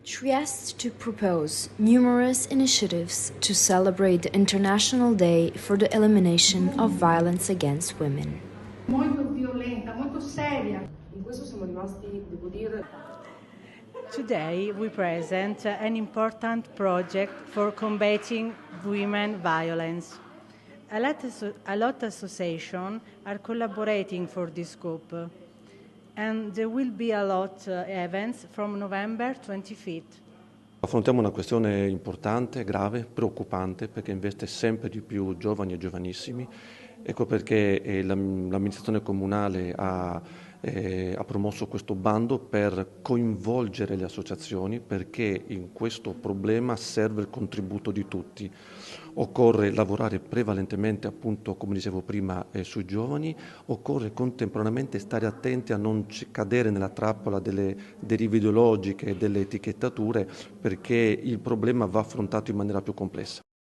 Trieste to propose numerous initiatives to celebrate the International Day for the Elimination of Violence Against Women. Molto violenta, molto seria. In questo siamo rimasti, devo dire. Today we present an important project for combating women violence. A lot of associations are collaborating for this scope, and there will be a lot of events from November 25th. Affrontiamo una questione importante, grave, preoccupante, perché investe sempre di più giovani e giovanissimi. Ecco perché l'amministrazione comunale ha promosso questo bando per coinvolgere le associazioni, perché in questo problema serve il contributo di tutti. Occorre lavorare prevalentemente, appunto, come dicevo prima, sui giovani, occorre contemporaneamente stare attenti a non cadere nella trappola delle derive ideologiche e delle etichettature, perché il problema va affrontato in maniera più complessa.